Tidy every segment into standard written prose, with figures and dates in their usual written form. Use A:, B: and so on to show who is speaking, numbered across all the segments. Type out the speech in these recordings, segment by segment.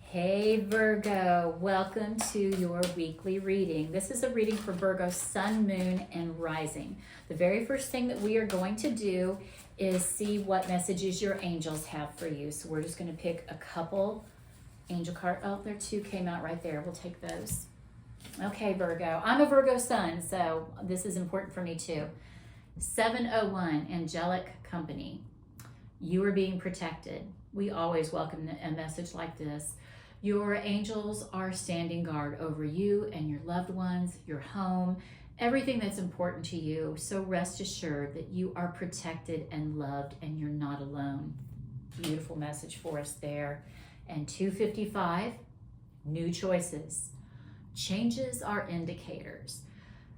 A: Hey Virgo, welcome to your weekly reading. This is a reading for Virgo Sun, Moon, and Rising. The very first thing that we are going to do is see what messages your angels have for you. So we're just going to pick a couple angel cards. Oh, there two came out right there. We'll take those. Okay, Virgo. I'm a Virgo Sun, so this is important for me too. 701, Angelic Company. You are being protected. We always welcome a message like this. Your angels are standing guard over you and your loved ones, your home, everything that's important to you. So rest assured that you are protected and loved and you're not alone. Beautiful message for us there. And 255, new choices. Changes are indicators.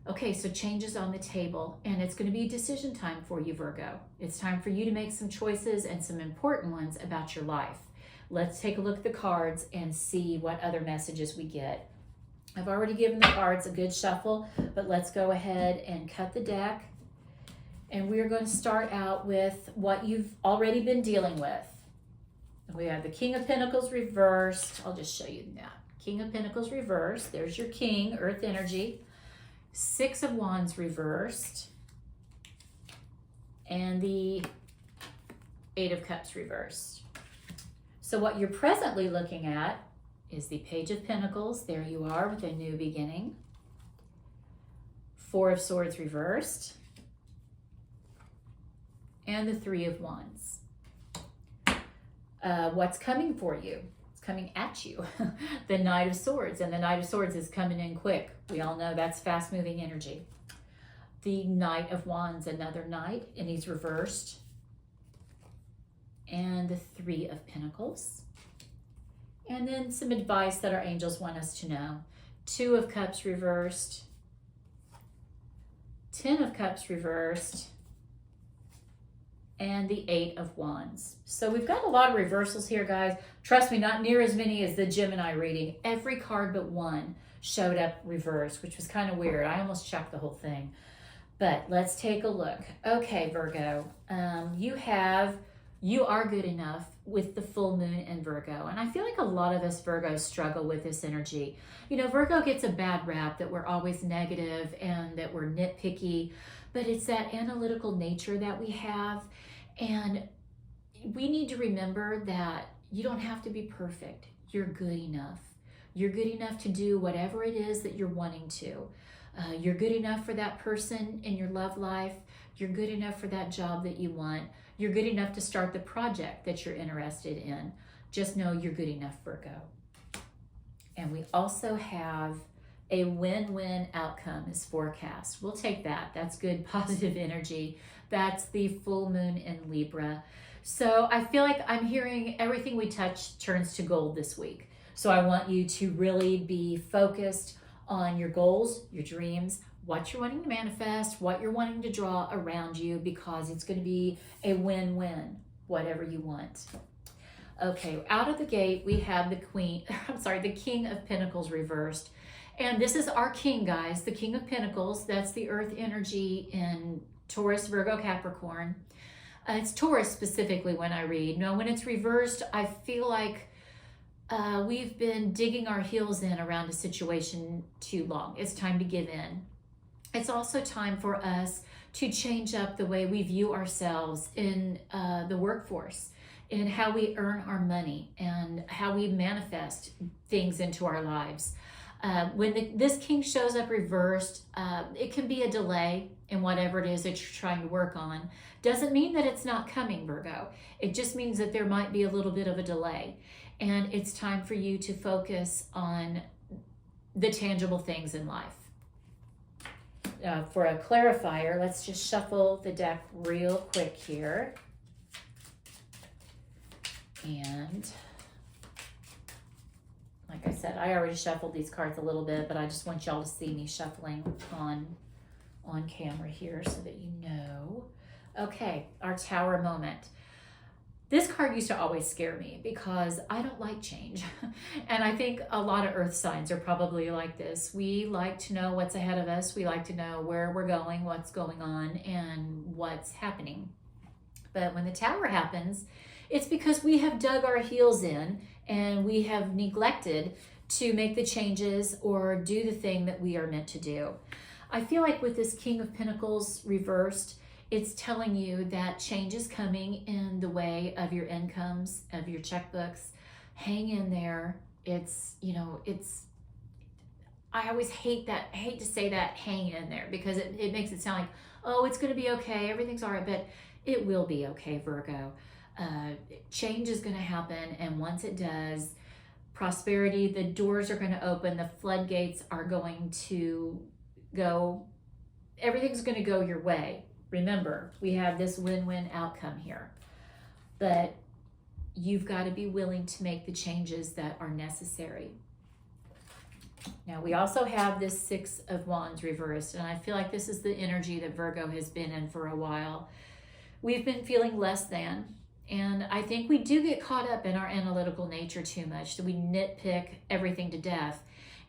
A: Okay, so changes on the table, and it's going to be decision time for you, Virgo. It's time for you to make some choices and some important ones about your life. Let's take a look at the cards and see what other messages we get. I've already given the cards a good shuffle, but let's go ahead and cut the deck. And we're going to start out with what you've already been dealing with. We have the King of Pentacles reversed. I'll just show you that. King of Pentacles reversed. There's your King, Earth energy. Six of Wands reversed. And the Eight of Cups reversed. So what you're presently looking at is the Page of Pentacles. There you are with a new beginning. Four of Swords reversed. And the Three of Wands. What's coming for you? It's coming at you. The Knight of Swords. And the Knight of Swords is coming in quick. We all know that's fast-moving energy. The Knight of Wands, another knight, and he's reversed. And the Three of Pentacles. And then some advice that our angels want us to know. Two of Cups reversed. 10 of Cups reversed. And the Eight of Wands. So we've got a lot of reversals here, guys. Trust me, not near as many as the Gemini reading. Every card but one showed up reversed, which was kind of weird. I almost checked the whole thing. But let's take a look. Okay, Virgo, you are good enough with the full moon in Virgo. And I feel like a lot of us Virgos struggle with this energy. You know, Virgo gets a bad rap that we're always negative and that we're nitpicky, but it's that analytical nature that we have. And we need to remember that you don't have to be perfect. You're good enough. You're good enough to do whatever it is that you're wanting to. You're good enough for that person in your love life. You're good enough for that job that you want. You're good enough to start the project that you're interested in. Just know you're good enough, Virgo. And we also have a win-win outcome is forecast. We'll take that. That's good, positive energy. That's the full moon in Libra. So I feel like I'm hearing everything we touch turns to gold this week. So I want you to really be focused on your goals, your dreams, what you're wanting to manifest, what you're wanting to draw around you, because it's going to be a win-win, whatever you want. Okay, out of the gate, we have the King of Pentacles reversed. And this is our king, guys, the King of Pentacles. That's the earth energy in Taurus, Virgo, Capricorn. It's Taurus specifically when I read. No, when it's reversed, I feel like we've been digging our heels in around a situation too long. It's time to give in. It's also time for us to change up the way we view ourselves in the workforce, in how we earn our money and how we manifest things into our lives. When this king shows up reversed, it can be a delay in whatever it is that you're trying to work on. Doesn't mean that it's not coming, Virgo. It just means that there might be a little bit of a delay. And it's time for you to focus on the tangible things in life. For a clarifier, let's just shuffle the deck real quick here. And like I said, I already shuffled these cards a little bit, but I just want y'all to see me shuffling on camera here so that you know. Okay, our Tower moment. This card used to always scare me because I don't like change. And I think a lot of earth signs are probably like this. We like to know what's ahead of us. We like to know where we're going, what's going on, and what's happening. But when the Tower happens, it's because we have dug our heels in and we have neglected to make the changes or do the thing that we are meant to do. I feel like with this King of Pentacles reversed, it's telling you that change is coming in the way of your incomes, of your checkbooks. Hang in there. It's, you know, I always hate to say that, hang in there, because it makes it sound like, oh, it's going to be okay, everything's all right, but it will be okay, Virgo. Change is going to happen, and once it does, prosperity, the doors are going to open, the floodgates are going to go, everything's going to go your way. Remember, we have this win-win outcome here, but you've got to be willing to make the changes that are necessary. Now, we also have this Six of Wands reversed, and I feel like this is the energy that Virgo has been in for a while. We've been feeling less than, and I think we do get caught up in our analytical nature too much, that we nitpick everything to death,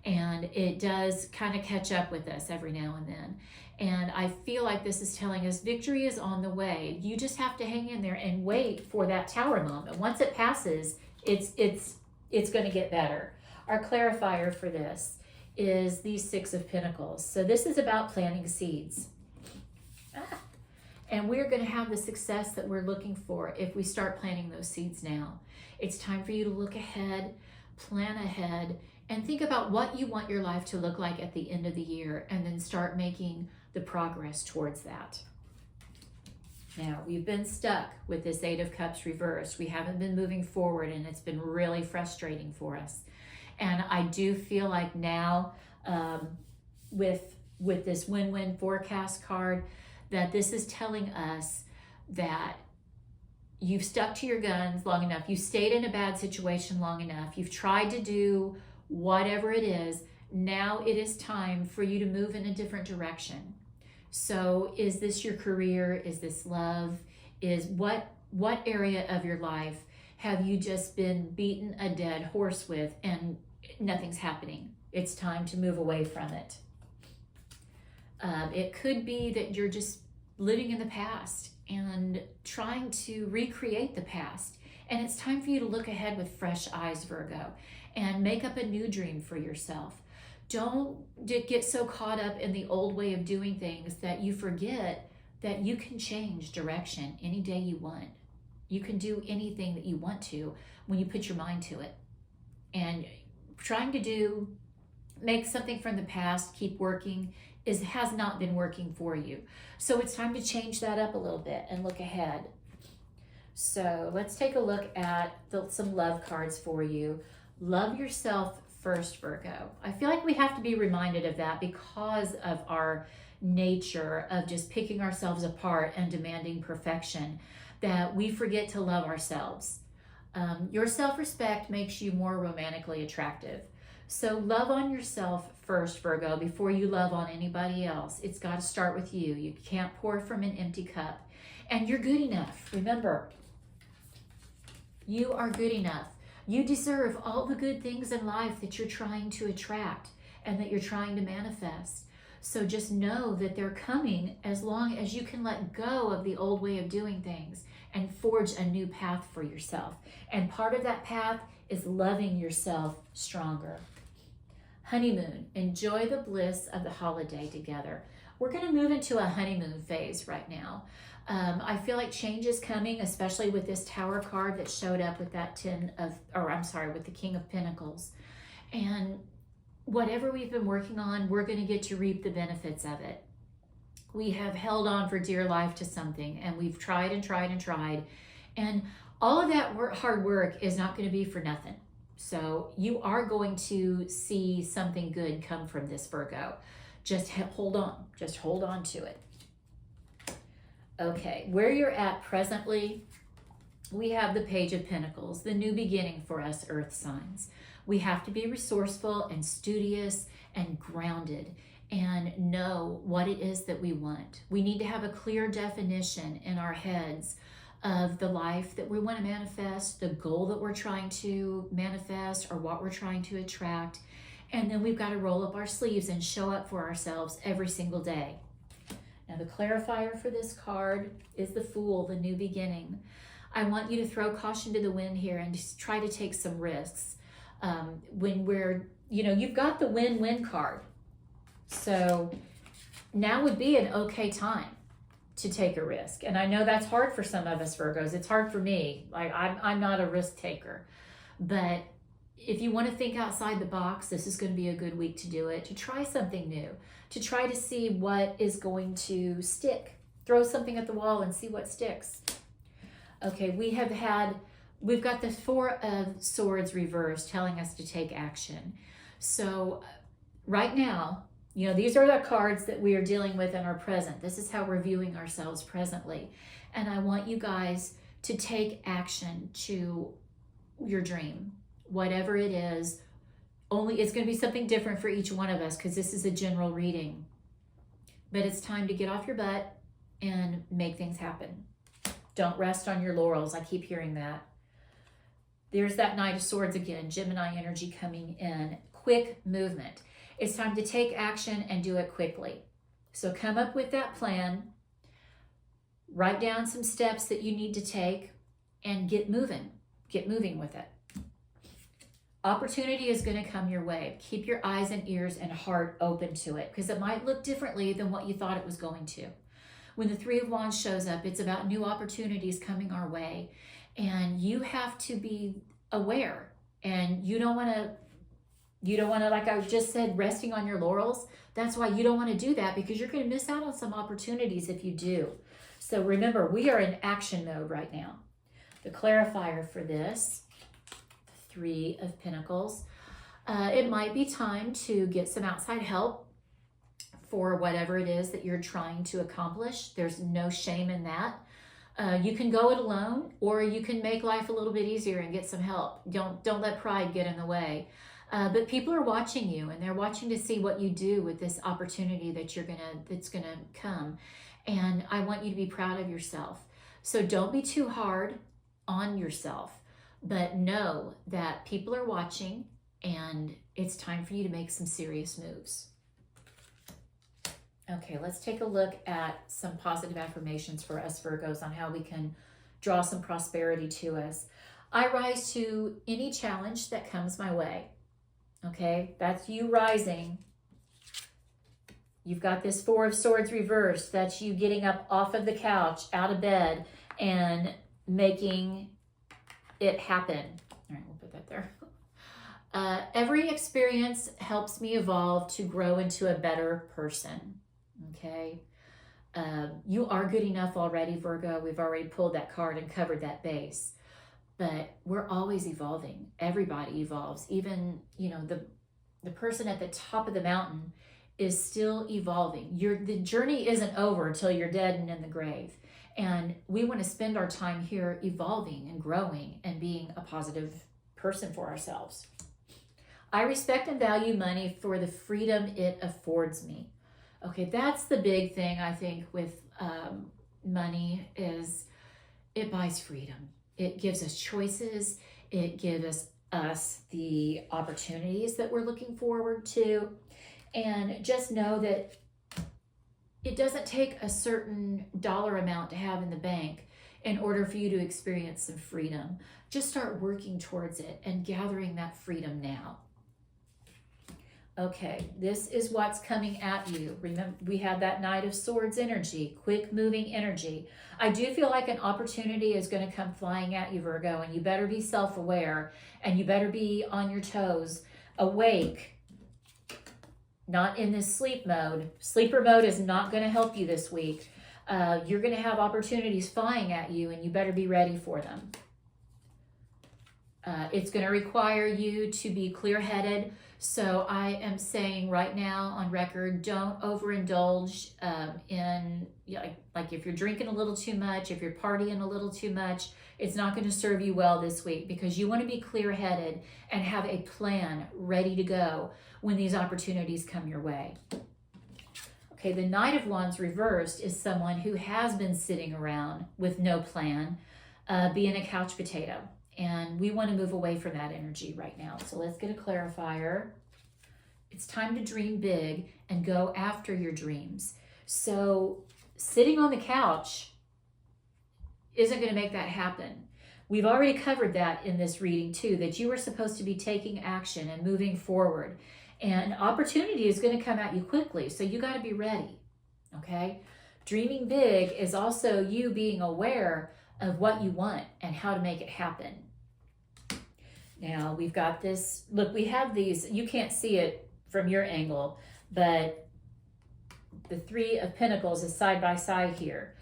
A: and it does kind of catch up with us every now and then. And I feel like this is telling us victory is on the way. You just have to hang in there and wait for that tower moment. Once it passes, it's going to get better. Our clarifier for this is these Six of Pentacles. So this is about planting seeds. And we're going to have the success that we're looking for if we start planting those seeds now. It's time for you to look ahead, plan ahead, and think about what you want your life to look like at the end of the year, and then start making the progress towards that. Now, we've been stuck with this Eight of Cups reversed. We haven't been moving forward, and it's been really frustrating for us. And I do feel like now, with this win-win forecast card, that this is telling us that you've stuck to your guns long enough. You stayed in a bad situation long enough. You've tried to do whatever it is. Now it is time for you to move in a different direction. So is this your career? Is this love? Is what area of your life have you just been beaten a dead horse with and nothing's happening? It's time to move away from it. It could be that you're just living in the past and trying to recreate the past. And it's time for you to look ahead with fresh eyes, Virgo, and make up a new dream for yourself. Don't get so caught up in the old way of doing things that you forget that you can change direction any day you want. You can do anything that you want to when you put your mind to it. And trying to make something from the past keep working has not been working for you. So it's time to change that up a little bit and look ahead. So let's take a look at some love cards for you. Love yourself first, Virgo. I feel like we have to be reminded of that because of our nature of just picking ourselves apart and demanding perfection, that we forget to love ourselves. Your self-respect makes you more romantically attractive. So love on yourself first, Virgo, before you love on anybody else. It's got to start with you. You can't pour from an empty cup. And you're good enough. Remember, you are good enough. You deserve all the good things in life that you're trying to attract and that you're trying to manifest. So just know that they're coming as long as you can let go of the old way of doing things and forge a new path for yourself. And part of that path is loving yourself stronger. Honeymoon, enjoy the bliss of the holiday together. We're going to move into a honeymoon phase right now. I feel like change is coming, especially with this Tower card that showed up with that with the King of Pentacles. And whatever we've been working on, we're going to get to reap the benefits of it. We have held on for dear life to something, and we've tried and tried and tried. And all of that hard work is not going to be for nothing. So you are going to see something good come from this, Virgo. Just hold on. Just hold on to it. Okay, where you're at presently, we have the Page of Pentacles, the new beginning for us earth signs. We have to be resourceful and studious and grounded and know what it is that we want. We need to have a clear definition in our heads of the life that we want to manifest, the goal that we're trying to manifest, or what we're trying to attract. And then we've got to roll up our sleeves and show up for ourselves every single day. Now, the clarifier for this card is the Fool, the new beginning. I want you to throw caution to the wind here and just try to take some risks. When we're, you've got the win-win card. So now would be an okay time to take a risk. And I know that's hard for some of us Virgos. It's hard for me. Like I'm not a risk taker. But if you want to think outside the box, this is going to be a good week to do it, to try something new, to try to see what is going to stick. Throw something at the wall and see what sticks. Okay, we've got the Four of Swords reversed telling us to take action. So right now, these are the cards that we are dealing with in our present. This is how we're viewing ourselves presently. And I want you guys to take action to your dream, whatever it is. Only it's going to be something different for each one of us because this is a general reading. But it's time to get off your butt and make things happen. Don't rest on your laurels. I keep hearing that. There's that Knight of Swords again, Gemini energy coming in. Quick movement. It's time to take action and do it quickly. So come up with that plan. Write down some steps that you need to take and get moving. Get moving with it. Opportunity is going to come your way. Keep your eyes and ears and heart open to it because it might look differently than what you thought it was going to. When the Three of Wands shows up, it's about new opportunities coming our way. And you have to be aware. And you don't want to, like I just said, resting on your laurels. That's why you don't want to do that because you're going to miss out on some opportunities if you do. So remember, we are in action mode right now. The clarifier for this, the Three of Pentacles. It might be time to get some outside help for whatever it is that you're trying to accomplish. There's no shame in that. You can go it alone, or you can make life a little bit easier and get some help. Don't let pride get in the way. But people are watching you, and they're watching to see what you do with this opportunity that's gonna come. And I want you to be proud of yourself. So don't be too hard on yourself, but know that people are watching, and it's time for you to make some serious moves. Okay, let's take a look at some positive affirmations for us Virgos on how we can draw some prosperity to us. I rise to any challenge that comes my way. Okay, that's you rising. You've got this Four of Swords reversed. That's you getting up off of the couch, out of bed, and making it happen. All right, we'll put that there. Every experience helps me evolve to grow into a better person. Okay, you are good enough already, Virgo. We've already pulled that card and covered that base, but we're always evolving. Everybody evolves. Even, the person at the top of the mountain is still evolving. The journey isn't over until you're dead and in the grave. And we want to spend our time here evolving and growing and being a positive person for ourselves. I respect and value money for the freedom it affords me. Okay, that's the big thing I think with money is it buys freedom. It gives us choices. It gives us the opportunities that we're looking forward to. And just know that it doesn't take a certain dollar amount to have in the bank in order for you to experience some freedom. Just start working towards it and gathering that freedom now. Okay, this is what's coming at you. Remember, we have that Knight of Swords energy, quick moving energy. I do feel like an opportunity is going to come flying at you, Virgo, and you better be self-aware and you better be on your toes, awake, not in this sleep mode. Sleeper mode is not going to help you this week. You're going to have opportunities flying at you and you better be ready for them. It's going to require you to be clear-headed. So I am saying right now on record, don't overindulge in, like if you're drinking a little too much, if you're partying a little too much, it's not going to serve you well this week because you want to be clear-headed and have a plan ready to go when these opportunities come your way. Okay, the Knight of Wands reversed is someone who has been sitting around with no plan, being a couch potato. And we want to move away from that energy right now. So let's get a clarifier. It's time to dream big and go after your dreams. So sitting on the couch isn't going to make that happen. We've already covered that in this reading too, that you are supposed to be taking action and moving forward. And opportunity is going to come at you quickly, so you got to be ready, okay? Dreaming big is also you being aware of what you want and how to make it happen. Now, we've got this, look, we have these, you can't see it from your angle, but the Three of Pentacles is side by side here.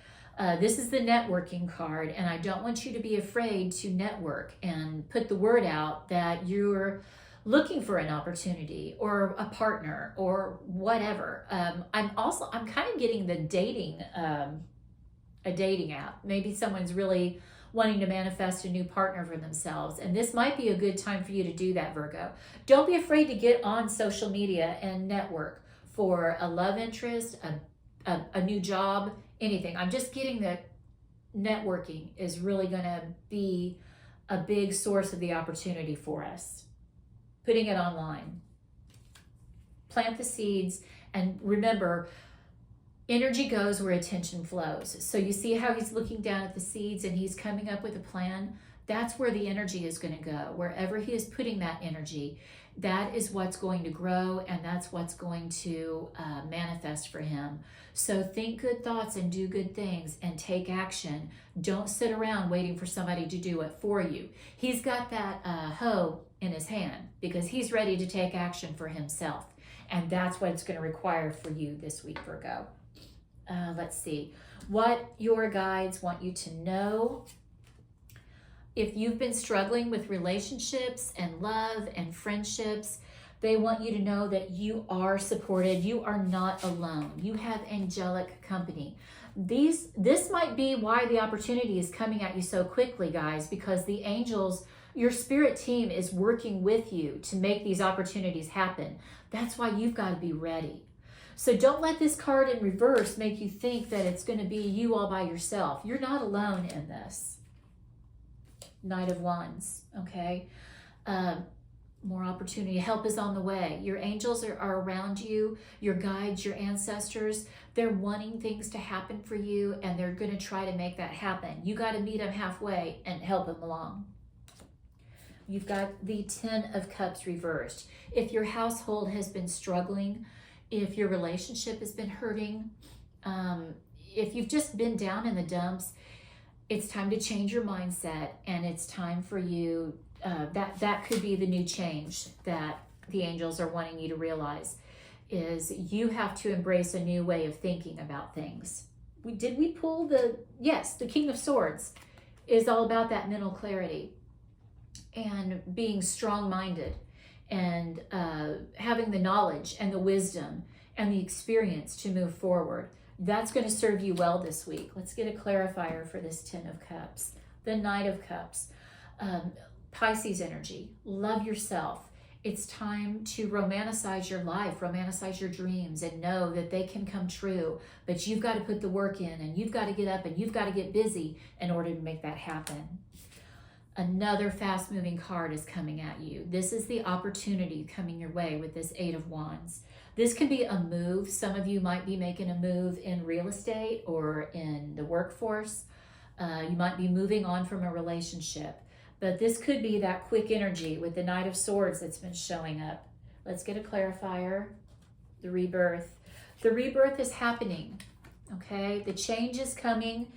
A: This is the networking card, and I don't want you to be afraid to network and put the word out that you're looking for an opportunity or a partner or whatever. I'm kind of getting the dating, a dating app. Maybe someone's really wanting to manifest a new partner for themselves, and this might be a good time for you to do that, Virgo. Don't be afraid to get on social media and network for a love interest, a new job, anything. I'm just getting that networking is really going to be a big source of the opportunity for us. Putting it online. Plant the seeds, and remember, energy goes where attention flows. So you see how he's looking down at the seeds and he's coming up with a plan? That's where the energy is going to go. Wherever he is putting that energy, that is what's going to grow, and that's what's going to manifest for him. So think good thoughts and do good things and take action. Don't sit around waiting for somebody to do it for you. He's got that hoe in his hand because he's ready to take action for himself. And that's what it's going to require for you this week, Virgo. Let's see what your guides want you to know. If you've been struggling with relationships and love and friendships, they want you to know that you are supported. You are not alone. You have angelic company. This might be why the opportunity is coming at you so quickly, guys, because the angels, your spirit team, is working with you to make these opportunities happen. That's why you've got to be ready. So don't let this card in reverse make you think that it's going to be you all by yourself. You're not alone in this. Knight of Wands, okay? More opportunity. Help is on the way. Your angels are around you, your guides, your ancestors. They're wanting things to happen for you, and they're going to try to make that happen. You got to meet them halfway and help them along. You've got the Ten of Cups reversed. If your household has been struggling, if your relationship has been hurting, if you've just been down in the dumps, it's time to change your mindset, and it's time for you, that could be the new change that the angels are wanting you to realize, is you have to embrace a new way of thinking about things. Did we pull yes, the King of Swords is all about that mental clarity and being strong-minded and having the knowledge and the wisdom and the experience to move forward. That's going to serve you well this week. Let's get a clarifier for this Ten of Cups. The Knight of Cups. Pisces energy. Love yourself. It's time to romanticize your life, romanticize your dreams, and know that they can come true. But you've got to put the work in, and you've got to get up, and you've got to get busy in order to make that happen. Another fast-moving card is coming at you. This is the opportunity coming your way with this Eight of Wands. This could be a move. Some of you might be making a move in real estate or in the workforce. You might be moving on from a relationship. But this could be that quick energy with the Knight of Swords that's been showing up. Let's get a clarifier. The rebirth. The rebirth is happening, okay? The change is coming,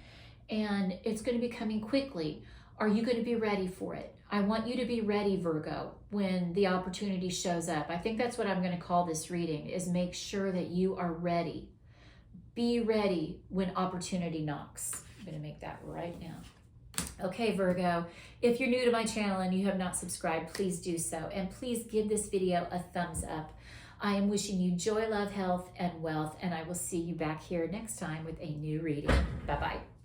A: and it's going to be coming quickly. Are you going to be ready for it? I want you to be ready, Virgo, when the opportunity shows up. I think that's what I'm going to call this reading, is make sure that you are ready. Be ready when opportunity knocks. I'm going to make that right now. Okay, Virgo, if you're new to my channel and you have not subscribed, please do so. And please give this video a thumbs up. I am wishing you joy, love, health, and wealth, and I will see you back here next time with a new reading. Bye-bye.